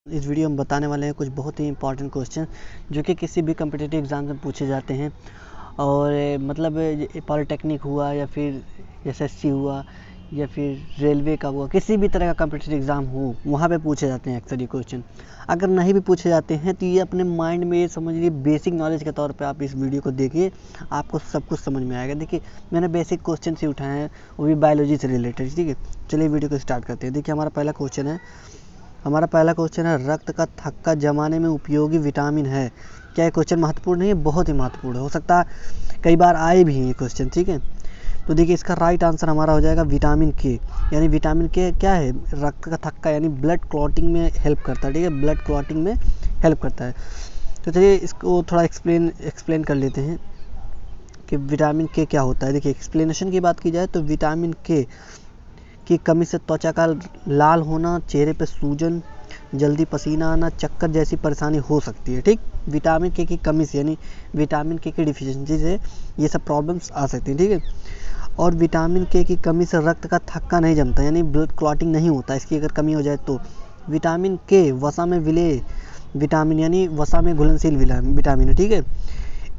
इस वीडियो में बताने वाले हैं कुछ बहुत ही इंपॉर्टेंट क्वेश्चन जो कि किसी भी कम्पिटिटिव एग्ज़ाम में पूछे जाते हैं। और मतलब पॉलिटेक्निक हुआ या फिर एसएससी हुआ या फिर रेलवे का हुआ, किसी भी तरह का कम्पिटिटिव एग्ज़ाम हो वहाँ पे पूछे जाते हैं अक्सर ये क्वेश्चन। अगर नहीं भी पूछे जाते हैं तो ये अपने माइंड में ये समझ लीजिए बेसिक नॉलेज के तौर पे आप इस वीडियो को देखिए, आपको सब कुछ समझ में आएगा। देखिए मैंने बेसिक क्वेश्चन से उठाए हैं, वो भी बायोलॉजी से रिलेटेड। ठीक है, चलिए वीडियो को स्टार्ट करते हैं। देखिए हमारा पहला क्वेश्चन है रक्त का थक्का जमाने में उपयोगी विटामिन है। क्या ये क्वेश्चन महत्वपूर्ण नहीं है? बहुत ही महत्वपूर्ण है, हो सकता है कई बार आए भी हैं ये क्वेश्चन। ठीक है, तो देखिए इसका राइट आंसर हमारा हो जाएगा विटामिन के। यानी विटामिन के क्या है? रक्त का थक्का यानी ब्लड क्लॉटिंग में हेल्प करता है। ठीक है, ब्लड क्लॉटिंग में हेल्प करता है। तो चलिए इसको थोड़ा एक्सप्लेन कर लेते हैं कि विटामिन के क्या होता है। देखिए एक्सप्लेनेशन की बात की जाए तो विटामिन के की कमी से त्वचा का लाल होना, चेहरे पे सूजन, जल्दी पसीना आना, चक्कर जैसी परेशानी हो सकती है। ठीक, विटामिन के की कमी से यानी विटामिन के की डिफिशिएंसी से ये सब प्रॉब्लम्स आ सकती हैं। ठीक है, और विटामिन के की कमी से रक्त का थक्का नहीं जमता यानी ब्लड क्लॉटिंग नहीं होता, इसकी अगर कमी हो जाए तो। विटामिन के वसा में विलेय विटामिन यानी वसा में घुलनशील विटामिन है। ठीक है,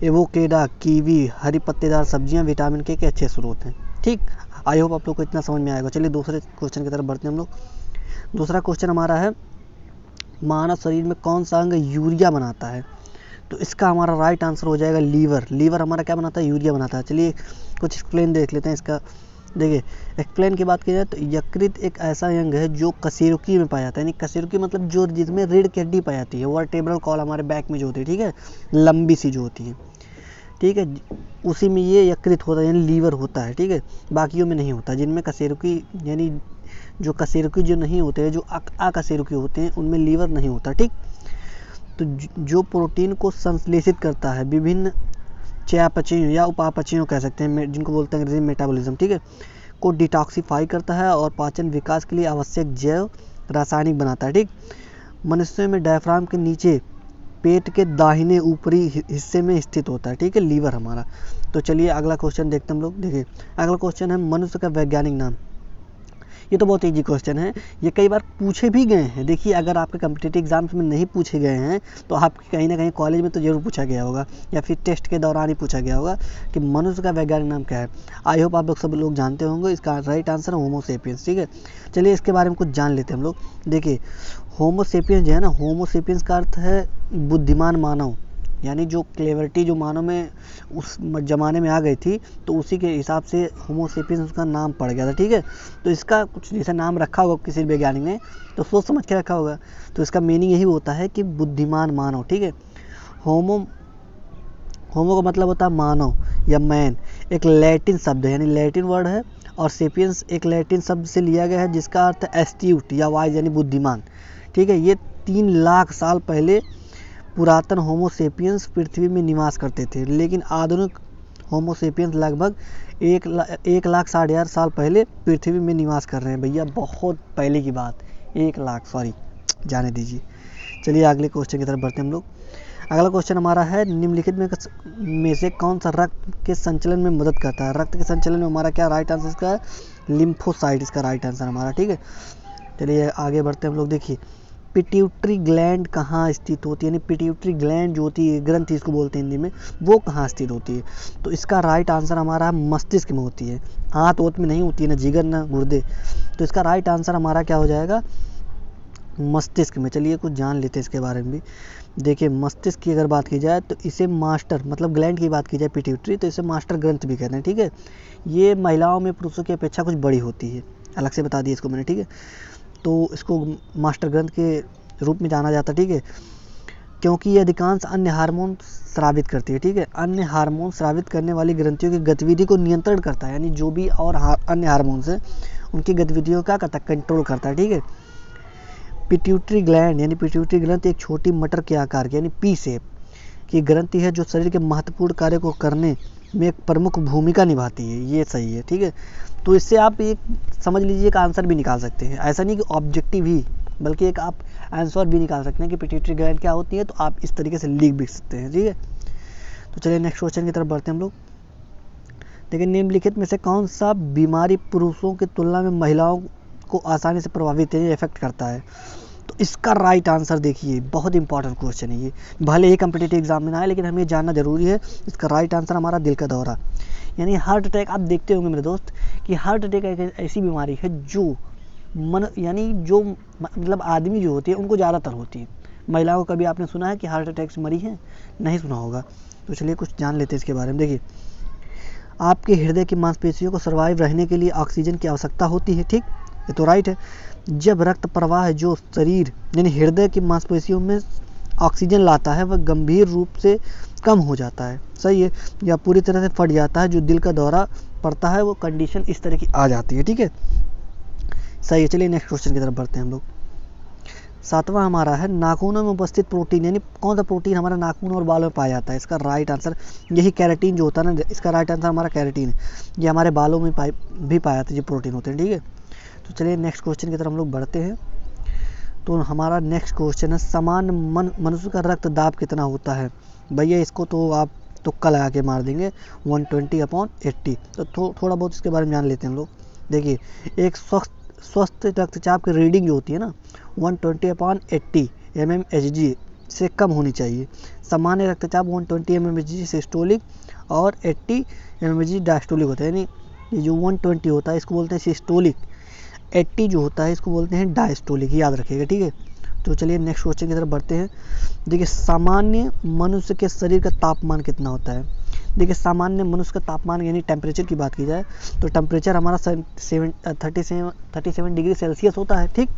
एवोकेडा, कीवी, हरी पत्तेदार सब्जियां विटामिन के अच्छे स्रोत हैं। ठीक, आई होप आप लोग को इतना समझ में आएगा। चलिए दूसरे क्वेश्चन की तरफ बढ़ते हैं हम लोग। दूसरा क्वेश्चन हमारा है मानव शरीर में कौन सा अंग यूरिया बनाता है? तो इसका हमारा राइट आंसर हो जाएगा लीवर। लीवर हमारा क्या बनाता है? यूरिया बनाता है। चलिए कुछ एक्सप्लेन देख लेते हैं इसका। देखिए एक्सप्लेन की बात की जाए तो यकृत एक ऐसा अंग है जो कशेरुकी में पाया जाता है। यानी कशेरुकी मतलब जो जिसमें रीढ़ की हड्डी पाई जाती है, वर्टेब्रल कॉल हमारे बैक में जो होती है, ठीक है, लंबी सी जो होती है, ठीक है, उसी में ये यकृत होता है यानी लीवर होता है। ठीक है, बाकियों में नहीं होता। जिनमें कशेरुकी यानी जो कशेरुकी जो नहीं होते हैं, जो अकशेरुकी होते हैं, उनमें लीवर नहीं होता। ठीक, तो जो प्रोटीन को संश्लेषित करता है, विभिन्न चयापचयों या उपापचयों कह सकते हैं, जिनको बोलते हैं अंग्रेजी में मेटाबॉलिज्म, ठीक है, को डिटॉक्सिफाई करता है और पाचन विकास के लिए आवश्यक जैव रासायनिक बनाता है। ठीक, मनुष्यों में डायफ्राम के नीचे पेट के दाहिने ऊपरी हिस्से में स्थित होता है। ठीक है, लीवर हमारा। तो चलिए अगला क्वेश्चन देखते हैं हम लोग। देखिए अगला क्वेश्चन है मनुष्य का वैज्ञानिक नाम। ये तो बहुत ईजी क्वेश्चन है, ये कई बार पूछे भी गए हैं। देखिए अगर आपके कम्पिटिटिव एग्जाम्स में नहीं पूछे गए हैं तो आपके कहीं ना कहीं कॉलेज में तो जरूर पूछा गया होगा या फिर टेस्ट के दौरान ही पूछा गया होगा कि मनुष्य का वैज्ञानिक नाम क्या है। आई होप आप लोग सब लोग जानते होंगे। इसका राइट आंसर है होमो सेपियंस। ठीक है, चलिए इसके बारे में कुछ जान लेते हैं हम लोग। देखिए होमो सेपियंस जो है ना, होमो सेपियंस का अर्थ है बुद्धिमान मानव, यानी जो क्लेवरिटी जो मानव में उस ज़माने में आ गई थी, तो उसी के हिसाब से होमो सेपियंस उसका नाम पड़ गया था। ठीक है, तो इसका कुछ जैसा नाम रखा होगा किसी वैज्ञानिक ने तो सोच समझ के रखा होगा, तो इसका मीनिंग यही होता है कि बुद्धिमान मानव। ठीक है, होमो होमो का मतलब होता है मानव या मैन, एक लैटिन शब्द है यानी लैटिन वर्ड है, और सेपियंस एक लैटिन शब्द से लिया गया है जिसका अर्थ है एस्ट्यूट या वाइज यानी बुद्धिमान। ठीक है, ये 3 लाख साल पहले पुरातन होमो सेपियंस पृथ्वी में निवास करते थे, लेकिन आधुनिक होमो सेपियंस लगभग 1,60,000 साल पहले पृथ्वी में निवास कर रहे हैं। भैया बहुत पहले की बात, 1 लाख, सॉरी जाने दीजिए। चलिए अगले क्वेश्चन की तरफ बढ़ते हैं हम लोग। अगला क्वेश्चन हमारा है निम्नलिखित में से कौन सा रक्त के संचलन में मदद करता है? रक्त के संचलन में हमारा क्या राइट आंसर इसका है? लिम्फोसाइट इसका राइट आंसर हमारा। ठीक है, चलिए आगे बढ़ते हैं हम लोग। देखिए पिट्यूटरी ग्लैंड कहाँ स्थित होती है? यानी पिट्यूटरी ग्लैंड जो होती है, ग्रंथि इसको बोलते हैं हिंदी में, वो कहाँ स्थित होती है? तो इसका राइट आंसर हमारा मस्तिष्क में होती है। हाथ वोत में नहीं होती है, ना जिगर ना गुर्दे। तो इसका राइट आंसर हमारा क्या हो जाएगा? मस्तिष्क में। चलिए कुछ जान लेते हैं इसके बारे में भी। देखिए मस्तिष्क की अगर बात की जाए तो इसे मास्टर मतलब ग्लैंड की बात की जाए पिट्यूटरी, तो इसे मास्टर ग्रंथ भी कहते हैं। ठीक है, ये महिलाओं में पुरुषों की अपेक्षा कुछ बड़ी होती है, अलग से बता दिया इसको मैंने। ठीक है, तो इसको मास्टर ग्रंथ के रूप में जाना जाता है। ठीक है, क्योंकि ये अधिकांश अन्य हार्मोन स्रावित करती है। ठीक है, अन्य हार्मोन स्रावित करने वाली ग्रंथियों की गतिविधि को नियंत्रण करता है, यानी जो भी और अन्य हार्मोन्स है उनकी गतिविधियों का करता है, कंट्रोल करता है। ठीक है, पिट्यूटरी ग्लैंड यानी पिट्यूटरी ग्रंथि एक छोटी मटर के आकार की यानी पी शेप की ग्रंथि है जो शरीर के महत्वपूर्ण कार्य को करने में एक प्रमुख भूमिका निभाती है। ये सही है। ठीक है, तो इससे आप एक समझ लीजिए एक आंसर भी निकाल सकते हैं। ऐसा नहीं कि ऑब्जेक्टिव ही, बल्कि एक आप आंसर भी निकाल सकते हैं कि पिट्यूटरी ग्लैंड क्या होती है, तो आप इस तरीके से लिख भी सकते हैं। ठीक है, तो चलिए नेक्स्ट क्वेश्चन की तरफ बढ़ते हैं हम लोग। देखिए निम्नलिखित में से कौन सा बीमारी पुरुषों की तुलना में महिलाओं को आसानी से प्रभावित यानी इफेक्ट करता है? तो इसका राइट आंसर देखिए, बहुत इंपॉर्टेंट क्वेश्चन है ये, भले ही कम्पिटिटिव एग्जाम में ना आए लेकिन हमें जानना जरूरी है। इसका राइट आंसर हमारा दिल का दौरा, यानी हार्ट अटैक। आप देखते होंगे मेरे दोस्त कि हार्ट अटैक एक ऐसी बीमारी है जो यानी जो मतलब आदमी जो होती है उनको ज़्यादातर होती है। महिलाओं का कभी आपने सुना है कि हार्ट अटैक से मरी है? नहीं सुना होगा। तो चलिए कुछ जान लेते हैं इसके बारे में। देखिए, आपके हृदय की मांसपेशियों को सर्वाइव रहने के लिए ऑक्सीजन की आवश्यकता होती है, ठीक, ये तो राइट है। जब रक्त प्रवाह जो शरीर यानी हृदय की मांसपेशियों में ऑक्सीजन लाता है वह गंभीर रूप से कम हो जाता है, सही है, या पूरी तरह से फट जाता है, जो दिल का दौरा पड़ता है, वो कंडीशन इस तरह की आ जाती है, ठीक है, सही है। चलिए नेक्स्ट क्वेश्चन की तरफ बढ़ते हैं हम लोग। 7वां हमारा है नाखूनों में उपस्थित प्रोटीन, यानी कौन सा प्रोटीन हमारा नाखून और बालों में पाया जाता है? इसका राइट आंसर यही कैरेटीन जो होता है ना, इसका राइट आंसर हमारा कैरेटीन है। ये हमारे बालों में भी पाया जाता है, ये प्रोटीन होते हैं, ठीक है। तो चलिए नेक्स्ट क्वेश्चन की तरफ हम लोग बढ़ते हैं। तो हमारा नेक्स्ट क्वेश्चन है सामान्य मनुष्य का रक्त दाब कितना होता है? भैया इसको तो आप तुक्का लगा के मार देंगे, 120/80। तो थोड़ा बहुत इसके बारे में जान लेते हैं हम लोग। देखिए, एक स्वस्थ रक्तचाप की रीडिंग जो होती है ना 120/80 mmHg से कम होनी चाहिए। सामान्य रक्तचाप 120 mmHg सिस्टोलिक और 80 mmHg डायस्टोलिक होता है, यानी ये जो 120 होता है इसको बोलते हैं सिस्टोलिक, 80 जो होता है इसको बोलते हैं डायस्टोलिक, याद रखिएगा, ठीक है। तो चलिए नेक्स्ट क्वेश्चन की तरफ बढ़ते हैं। देखिए, सामान्य मनुष्य के शरीर का तापमान कितना होता है? देखिए, सामान्य मनुष्य का तापमान यानी टेम्परेचर की बात की जाए तो टेम्परेचर हमारा 37 डिग्री सेल्सियस होता है, ठीक,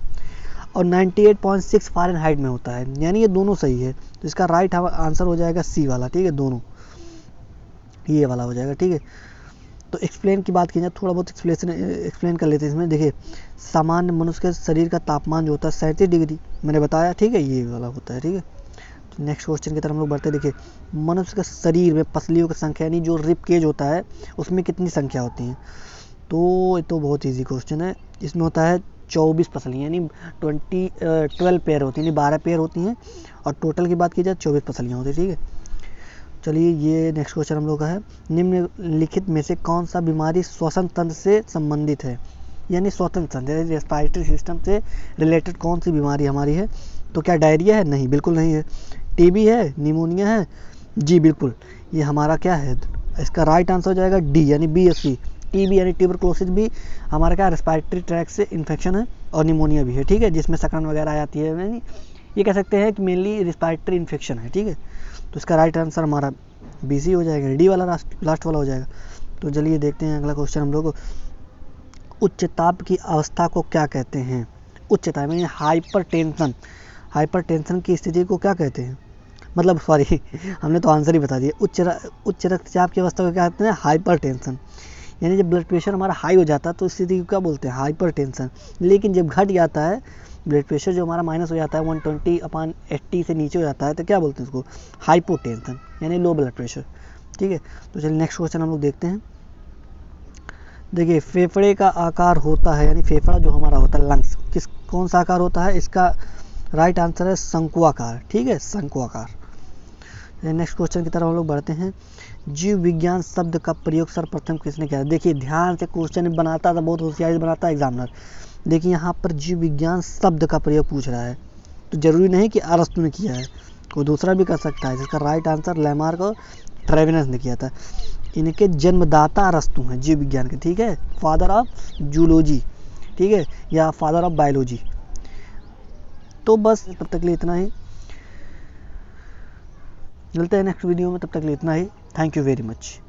और 98.6 फ़ारेनहाइट में होता है, यानी ये दोनों सही है। तो इसका राइट आंसर हो जाएगा सी वाला, ठीक है, दोनों ये वाला हो जाएगा, ठीक है। तो एक्सप्लेन की बात की जाए, थोड़ा बहुत एक्सप्लेन कर लेते हैं इसमें। देखिए, सामान्य मनुष्य के शरीर का तापमान जो होता है 37 डिग्री, मैंने बताया, ठीक है, ये वाला होता है, ठीक है। तो नेक्स्ट क्वेश्चन की तरफ हम लोग बढ़ते हैं। देखिए, मनुष्य के शरीर में पसलियों की संख्या यानी जो रिब केज होता है उसमें कितनी संख्या होती है? तो ये तो बहुत ईजी क्वेश्चन है। इसमें होता है 24 पसलियाँ, यानी 12 पेयर होती है, यानी 12 पेयर होती हैं, और टोटल की बात की जाए 24 पसलियाँ होती है, ठीक है। चलिए ये नेक्स्ट क्वेश्चन हम लोग का है, निम्नलिखित में से कौन सा बीमारी श्वसन तंत्र से संबंधित है? यानी श्वसन तंत्र यानी रेस्पिरेटरी सिस्टम से रिलेटेड कौन सी बीमारी हमारी है? तो क्या डायरिया है? नहीं, बिल्कुल नहीं है। टीबी है? निमोनिया है? जी बिल्कुल, ये हमारा क्या है? इसका राइट आंसर हो जाएगा डी, यानी BSc। टीबी यानी ट्यूबरकुलोसिस भी हमारा क्या रेस्पिरेटरी ट्रैक से इन्फेक्शन है, और निमोनिया भी है, ठीक है, जिसमें सकन वगैरह आ जाती है, यानी ये कह सकते हैं कि मेनली रेस्पिरेटरी इन्फेक्शन है, ठीक है। तो इसका राइट आंसर हमारा BC हो जाएगा, डी वाला लास्ट वाला हो जाएगा। तो चलिए देखते हैं अगला क्वेश्चन हम लोग। उच्च ताप की अवस्था को क्या कहते हैं? उच्च ताप यानी हाइपरटेंशन की स्थिति को क्या कहते हैं? मतलब सॉरी हमने तो आंसर ही बता दिया। उच्च रक्तचाप की अवस्था को क्या कहते हैं? हाइपरटेंशन। यानी जब ब्लड प्रेशर हमारा हाई हो जाता है तो इस स्थिति को क्या बोलते हैं? हाइपरटेंशन। लेकिन जब घट जाता है ब्लड प्रेशर, जो हमारा माइनस हो जाता है 120/80 से नीचे हो जाता है, तो क्या बोलते हैं उसको? हाइपोटेंशन, यानी लो ब्लड प्रेशर, ठीक है। तो चलिए नेक्स्ट क्वेश्चन हम लोग देखते हैं। देखिए, फेफड़े का आकार होता है, यानी फेफड़ा जो हमारा होता है लंग्स, कौन सा आकार होता है? इसका राइट आंसर है शंकुआकार, ठीक है, शंकुआकार। नेक्स्ट क्वेश्चन की तरफ हम लोग बढ़ते हैं। जीव विज्ञान शब्द का प्रयोग सर्वप्रथम किसने किया? देखिए ध्यान से क्वेश्चन बनाता था, बहुत होशियारी बनाता है एग्जामिनर। देखिए यहाँ पर जीव विज्ञान शब्द का प्रयोग पूछ रहा है, तो जरूरी नहीं कि अरस्तु ने किया है, कोई दूसरा भी कर सकता है। जिसका राइट आंसर लैमार्क और ट्रेविनस ने किया था। इनके जन्मदाता अरस्तु हैं जीव विज्ञान के, ठीक है, फादर ऑफ जूलॉजी, ठीक है, या फादर ऑफ बायोलॉजी। तो बस तब तक के लिए इतना ही, मिलते हैं नेक्स्ट वीडियो में, तब तक के लिए इतना ही। Thank you very much.